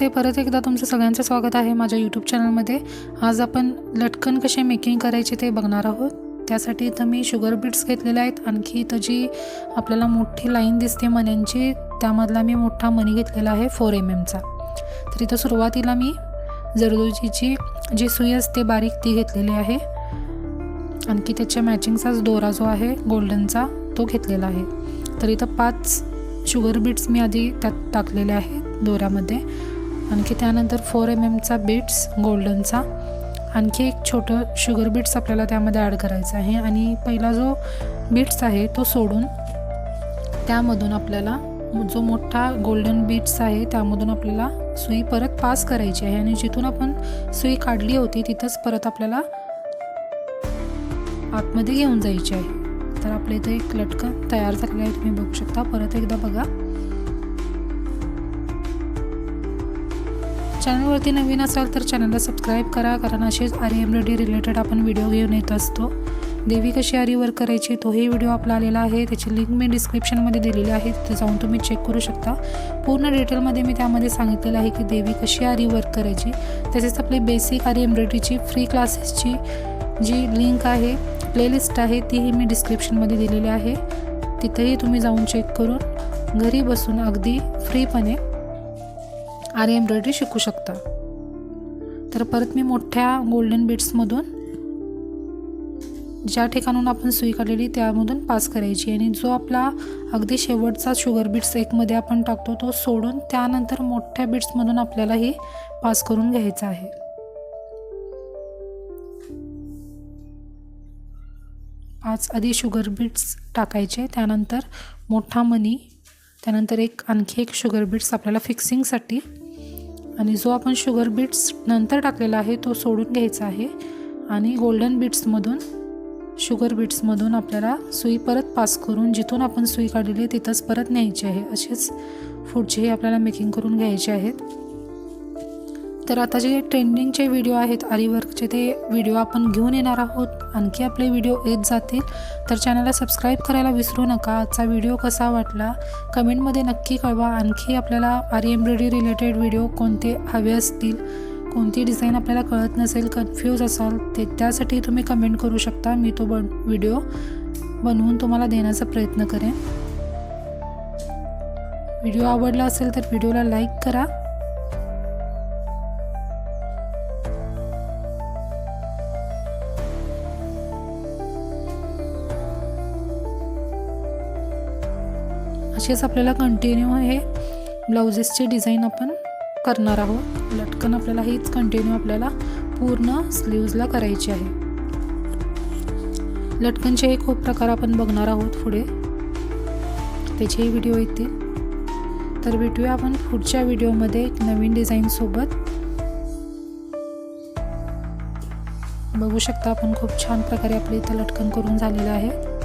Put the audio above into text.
नमस्ते, परत एकदा तुमचं सगळ्यांचं स्वागत आहे माझ्या यूट्यूब चॅनलमध्ये। आज आपण लटकन कसे मेकिंग करायचे ते बघणार आहोत। त्यासाठी इथं मी शुगर बीट्स घेतलेले आहेत। आणखी इथं जी आपल्याला मोठी लाईन दिसते मण्यांची, त्यामधला मी मोठा मणी घेतलेला आहे 4 mm चा। तर इथं सुरुवातीला मी जरदोजीची जी सुई असते बारीक ती घेतलेली आहे। आणखी त्याच्या मॅचिंगचाच दोरा जो आहे गोल्डनचा तो घेतलेला आहे। तर इथं 5 शुगर बीट्स मी आधी त्यात टाकलेले आहेत दोऱ्यामध्ये। आणखी त्यानंतर 4 mm चा बीट्स गोल्डनचा, आणखी एक छोटं शुगर बीट्स आपल्याला त्यामध्ये ॲड करायचं आहे। आणि पहिला जो बीट्स आहे तो सोडून त्यामधून आपल्याला जो मोठा गोल्डन बीट्स आहे त्यामधून आपल्याला सुई परत पास करायची आहे। आणि जिथून आपण सुई काढली होती तिथंच परत आपल्याला आतमध्ये घेऊन जायची आहे। तर आपल्या इथे एक लटकन तयार झालेला आहे, तुम्ही बघू शकता। परत एकदा बघा। चॅनलवरती नवीन असाल तर चॅनलला सबस्क्राईब करा, कारण असेच आरी एम्ब्रॉयडरी रिलेटेड आपण व्हिडिओ घेऊन येत असतो। देवी कशी आरी वर्क करायची तोही व्हिडिओ आपला आलेला आहे, त्याची लिंक मी डिस्क्रिप्शनमध्ये दिलेली आहे, तिथे जाऊन तुम्ही चेक करू शकता। पूर्ण डिटेलमध्ये मी त्यामध्ये सांगितलेलं आहे की देवी कशी आरी वर्क करायची। तसेच आपली बेसिक आरी एम्ब्रॉयडरीची फ्री क्लासेसची जी लिंक आहे, प्लेलिस्ट आहे, तीही मी डिस्क्रिप्शनमध्ये दिलेली आहे, तिथेही तुम्ही जाऊन चेक करून घरी बसून अगदी फ्रीपणे आरी एम्ब्रॉयडरी शिकू शकता। तर परत मी मोठ्या गोल्डन बीट्समधून ज्या ठिकाणून आपण सुई काढलेली त्यामधून पास करायची, आणि जो आपला अगदी शेवटचा शुगर बीट्स एकमध्ये आपण टाकतो तो सोडून त्यानंतर मोठ्या बीट्समधून आपल्याला ही पास करून घ्यायचं आहे। पाच आधी शुगर बीट्स टाकायचे, त्यानंतर मोठा मणी, त्यानंतर आणखी एक शुगर बीट्स आपल्याला फिक्सिंगसाठी, आणि जो आपण शुगर बीट्स नंतर टाकलेला आहे तो सोडून घ्यायचा आहे। आणि गोल्डन बीट्समधून शुगर बीट्समधून आपल्याला सुई परत पास करून जिथून आपण सुई काढलेली तिथंच परत न्यायची आहे। असेच पुढचेही आपल्याला मेकिंग करून घ्यायचे आहेत। तर आता जे ट्रेंडिंगचे व्हिडिओ आहेत आरी वर्कचे ते व्हिडिओ आपण घेऊन येणार आहोत। आणखी आपले व्हिडिओ येत जातील तर चॅनलला सबस्क्राईब करायला विसरू नका। आजचा व्हिडिओ कसा वाटला कमेंटमध्ये नक्की कळवा। आणखी आपल्याला आरी एम्ब्रॉयडरी रिलेटेड व्हिडिओ कोणते हवे असतील, कोणती डिझाईन आपल्याला कळत नसेल, कन्फ्यूज असाल, त्यासाठी तुम्ही कमेंट करू शकता। मी तो व्हिडिओ बनवून तुम्हाला देण्याचा प्रयत्न करेन। व्हिडिओ आवडला असेल तर व्हिडिओला लाईक करा। असेच आपल्याला कंटिन्यू हे ब्लाउजेसची डिझाईन आपण करणार आहोत। लटकन आपल्याला हीच कंटिन्यू आपल्याला पूर्ण स्लीव्जला करायची आहे। लटकनचे हे खूप प्रकार आपण बघणार आहोत पुढे, त्याचेही व्हिडिओ येतील। तर भेटूया आपण पुढच्या व्हिडिओमध्ये एक नवीन डिझाईन सोबत। बघू शकता आपण खूप छान प्रकारे आपले इथं लटकन करून झालेलं आहे।